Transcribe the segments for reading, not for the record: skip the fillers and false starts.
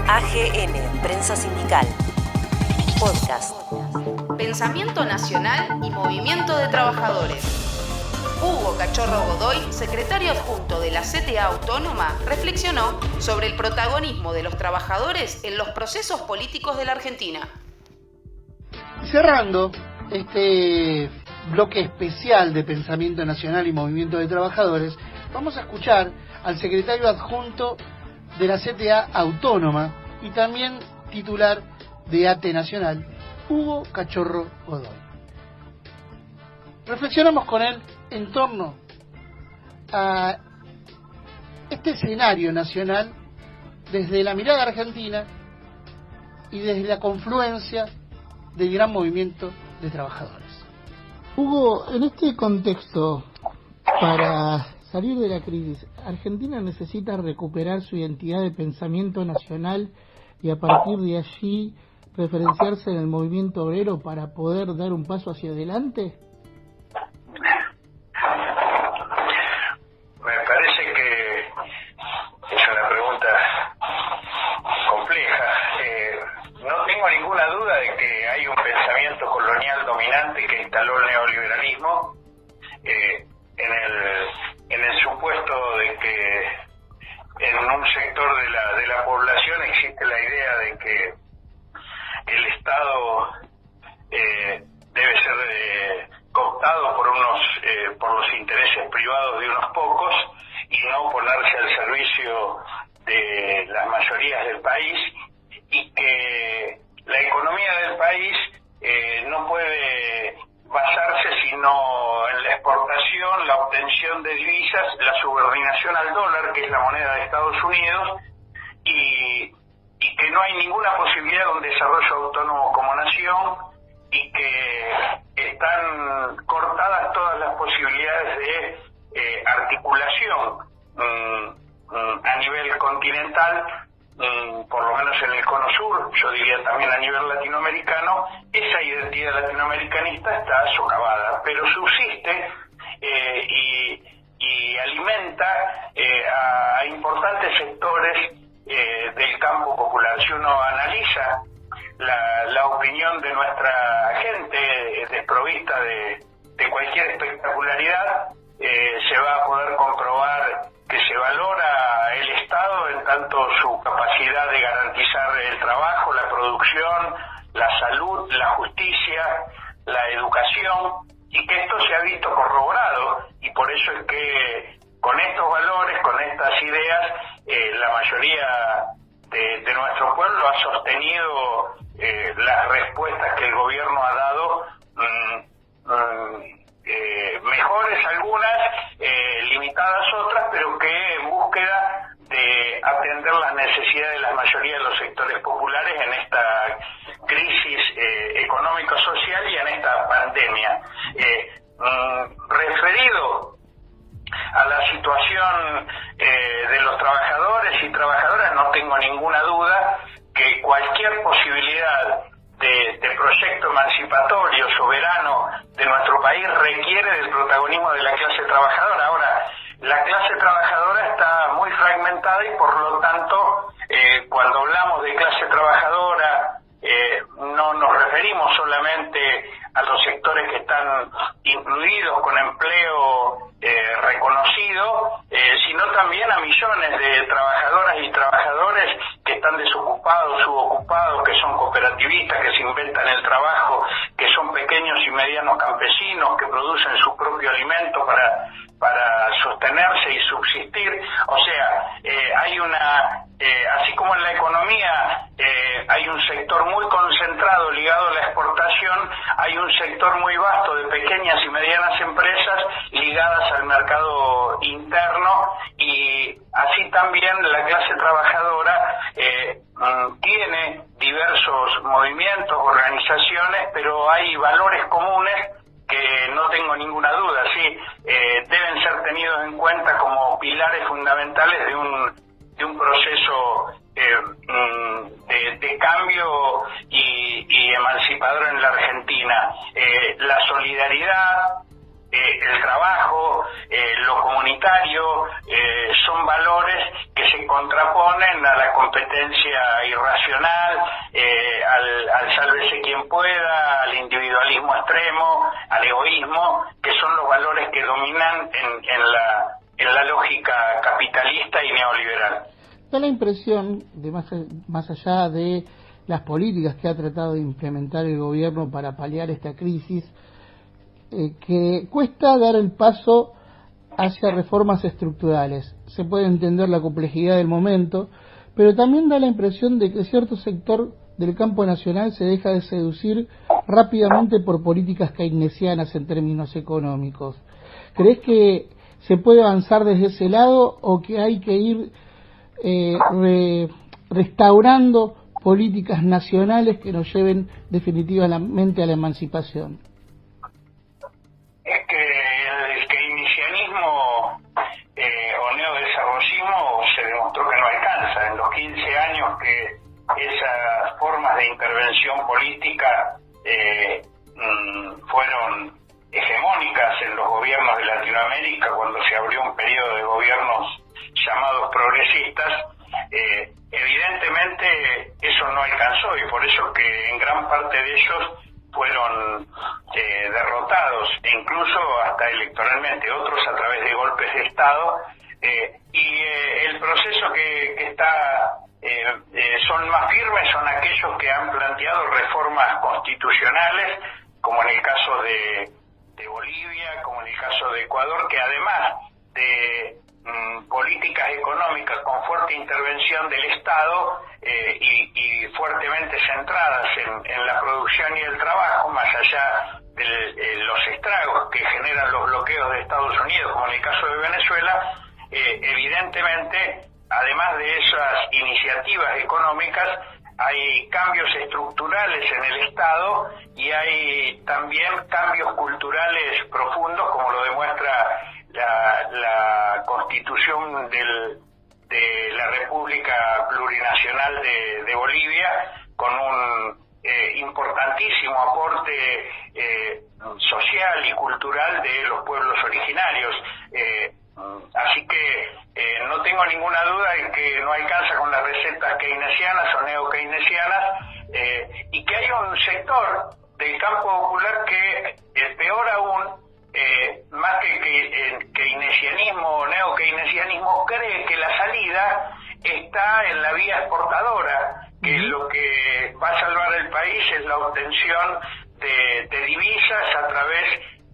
AGN, Prensa Sindical. Podcast. Pensamiento Nacional y Movimiento de Trabajadores. Hugo Cachorro Godoy, secretario adjunto de la CTA Autónoma, reflexionó sobre el protagonismo de los trabajadores en los procesos políticos de la Argentina. Cerrando este bloque especial de Pensamiento Nacional y Movimiento de Trabajadores, vamos a escuchar al secretario adjunto de la CTA Autónoma y también titular de ATE Nacional, Hugo Cachorro Godoy. Reflexionamos con él en torno a este escenario nacional desde la mirada argentina y desde la confluencia del gran movimiento de trabajadores. Hugo, en este contexto, para salir de la crisis, Argentina necesita recuperar su identidad de pensamiento nacional y a partir de allí referenciarse en el movimiento obrero para poder dar un paso hacia adelante. Me parece que es una pregunta compleja. No tengo ninguna duda de que hay un pensamiento colonial dominante que instaló el neoliberalismo en el supuesto de que en un sector de la población existe la idea de que el Estado debe ser cooptado por los intereses privados de unos pocos y no ponerse al servicio de las mayorías del país, y que la economía del país no puede basarse sino en la exportación, la obtención de divisas, la subordinación al dólar, que es la moneda de Estados Unidos, y que no hay ninguna posibilidad de un desarrollo autónomo como nación, y que están cortadas todas las posibilidades de articulación a nivel continental, por lo menos en el cono sur, yo diría también a nivel latinoamericano. Esa identidad latinoamericanista está socavada, pero subsiste y alimenta a importantes sectores del campo popular. Si uno analiza la opinión de nuestra gente desprovista de cualquier espectacularidad, se va a poder comprobar que se valora el Estado en tanto su capacidad de garantizar el trabajo, la producción, la salud, la justicia, la educación, y que esto se ha visto corroborado, y por eso es que con estos valores, con estas ideas, la mayoría de nuestro pueblo ha sostenido las respuestas que el gobierno ha dado, mejores algunas, limitadas otras, pero que en búsqueda de atender las necesidades de la mayoría de los sectores populares en esta crisis económico-social y en esta pandemia. Referido a la situación de los trabajadores y trabajadoras, no tengo ninguna duda que cualquier posibilidad de proyecto emancipatorio, soberano de nuestro país requiere del protagonismo de la clase trabajadora. Ahora, la clase trabajadora está muy fragmentada y por lo tanto, cuando hablamos de clase trabajadora, no nos referimos solamente a los sectores que están incluidos con empleo reconocido, sino también a millones de trabajadoras y trabajadores que están desocupados, subocupados, que son cooperativistas, que se inventan el trabajo, que son pequeños y medianos campesinos, que producen su propio alimento para sostenerse y subsistir. O sea, hay así como en la economía hay un sector muy concentrado ligado a la exportación, hay un sector muy vasto de pequeñas y medianas empresas ligadas al mercado interno, y así también la clase trabajadora tiene diversos movimientos, organizaciones, pero hay valores comunes que no tengo ninguna duda, sí, deben ser tenidos en cuenta como pilares fundamentales de un proceso de cambio y emancipador en la Argentina. La solidaridad, el trabajo, lo comunitario, son valores que se contraponen a la competencia irracional, al sálvese quien pueda, al individualismo extremo, al egoísmo, que son los valores que dominan en la lógica capitalista y neoliberal. Da la impresión, de más allá de las políticas que ha tratado de implementar el gobierno para paliar esta crisis, que cuesta dar el paso hacia reformas estructurales. Se puede entender la complejidad del momento, pero también da la impresión de que cierto sector del campo nacional se deja de seducir rápidamente por políticas keynesianas en términos económicos. ¿Crees que se puede avanzar desde ese lado o que hay que ir restaurando políticas nacionales que nos lleven definitivamente a la emancipación? Es que el keynesianismo o neodesarrollismo se demostró que no alcanza. En los 15 años que esas formas de intervención política fueron hegemónicas en los gobiernos de Latinoamérica, cuando se abrió un periodo de gobiernos llamados progresistas, evidentemente eso no alcanzó, y por eso que en gran parte de ellos fueron derrotados, e incluso hasta electoralmente, otros a través de golpes de Estado, y el proceso que está son más firmes son aquellos que han planteado reformas constitucionales, como en el caso de Bolivia, como en el caso de Ecuador, que además de políticas económicas con fuerte intervención del Estado y fuertemente centradas en la producción y el trabajo, más allá de los estragos que generan los bloqueos de Estados Unidos, como en el caso de Venezuela, evidentemente, además de esas iniciativas económicas, hay cambios estructurales en el Estado y hay también cambios culturales profundos, como lo demuestra la Constitución de la República Plurinacional de Bolivia, con un importantísimo aporte social y cultural de los pueblos originarios. Así que no tengo ninguna duda de que no alcanza con las recetas keynesianas o neo-keynesianas, y que hay un sector del campo popular que, peor aún, más que keynesianismo o neo-keynesianismo, cree que la salida está en la vía exportadora, que lo que va a salvar el país es la obtención de divisas a través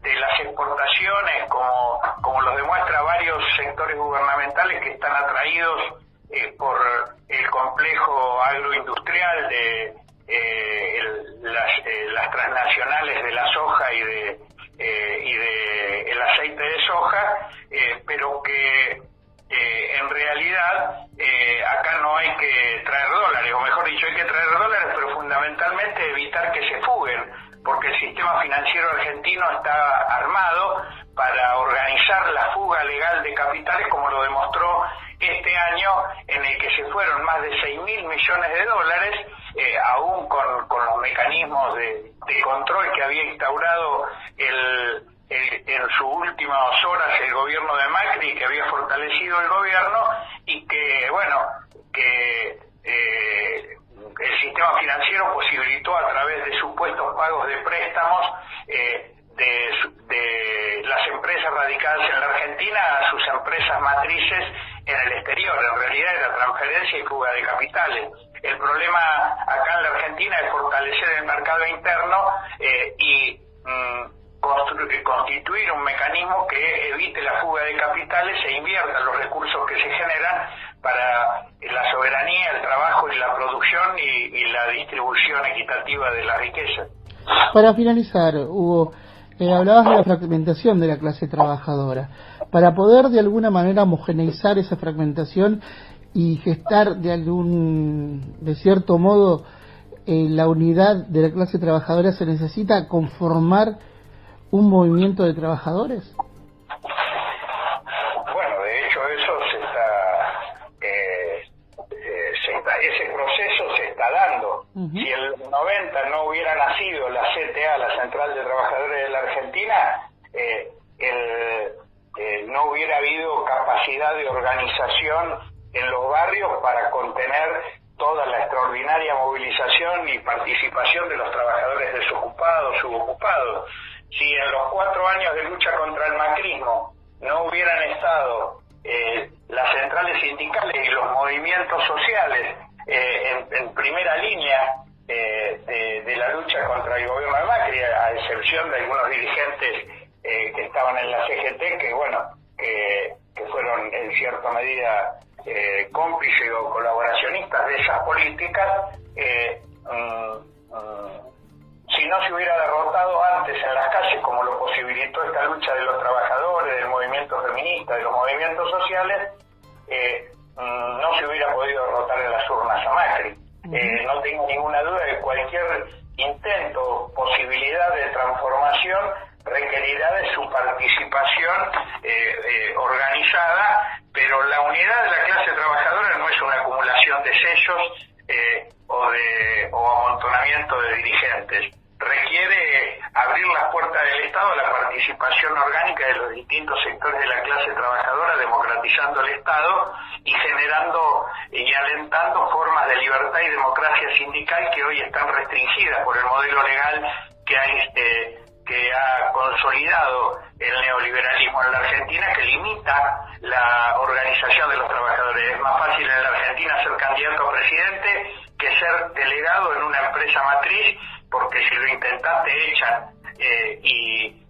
de las exportaciones, como lo demuestra varios sectores gubernamentales que están atraídos por el complejo agroindustrial de las transnacionales de la soja y de el aceite de soja, pero que en realidad acá no hay que traer dólares, o mejor dicho, hay que traer dólares, pero fundamentalmente evitar que se fuguen, porque el sistema financiero argentino está armado para organizar la fuga legal de capitales, como lo demostró este año, en el que se fueron más de 6.000 millones de dólares, aún con los mecanismos de control que había instaurado en sus últimas horas el gobierno de Macri, que había fortalecido el gobierno, y que, bueno, que el sistema financiero posibilitó a través de supuestos pagos de préstamos de las empresas radicadas en la Argentina a sus empresas matrices en el exterior. En realidad era transferencia y fuga de capitales. El problema acá en la Argentina es fortalecer el mercado interno y constituir un mecanismo que evite la fuga de capitales e invierta los recursos que se generan para la soberanía, el trabajo y la producción y la distribución equitativa de la riqueza. Para finalizar, Hugo, hablabas de la fragmentación de la clase trabajadora. Para poder de alguna manera homogeneizar esa fragmentación y gestar de cierto modo la unidad de la clase trabajadora, ¿se necesita conformar un movimiento de trabajadores? Bueno, de hecho eso ese proceso se está dando. Si en el 90 no hubiera nacido la CTA, la Central de Trabajadores de la Argentina, no hubiera habido capacidad de organización en los barrios para contener toda la extraordinaria movilización y participación de los trabajadores desocupados, subocupados. Si en los 4 años de lucha contra el macrismo no hubieran estado las centrales sindicales y los movimientos sociales en primera línea de la lucha contra el gobierno de Macri, a excepción de algunos dirigentes que estaban en la CGT, que fueron en cierta medida cómplices o colaboracionistas de esas políticas, si no se hubiera derrotado antes en las calles, como lo posibilitó esta lucha de los trabajadores, del movimiento feminista, de los movimientos sociales, no se hubiera podido derrotar en las urnas a Macri. No tengo ninguna duda de que cualquier intento, posibilidad de transformación requerirá de su participación organizada, pero la unidad de la clase trabajadora no es una acumulación de sellos o amontonamiento de dirigentes. Requiere abrir las puertas del Estado a la participación orgánica de los distintos sectores de la clase trabajadora, democratizando el Estado y generando y alentando formas de libertad y democracia sindical que hoy están restringidas por el modelo legal que ha consolidado el neoliberalismo en la Argentina, que limita la organización de los trabajadores. Es más fácil en la Argentina ser candidato a presidente que ser delegado en una empresa matriz, porque si lo intentas te echan y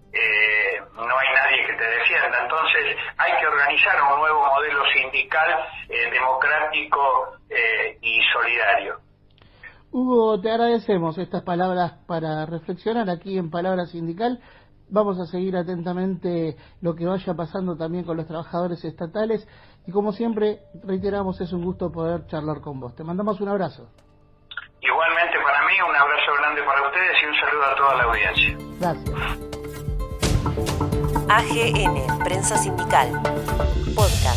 no hay nadie que te defienda. Entonces hay que organizar un nuevo modelo sindical democrático y solidario. Hugo, te agradecemos estas palabras para reflexionar aquí en Palabra Sindical. Vamos a seguir atentamente lo que vaya pasando también con los trabajadores estatales y como siempre, reiteramos, es un gusto poder charlar con vos. Te mandamos un abrazo. Igualmente para mí, un abrazo grande para ustedes y un saludo a toda la audiencia. Gracias. AGN, Prensa Sindical, Podcast.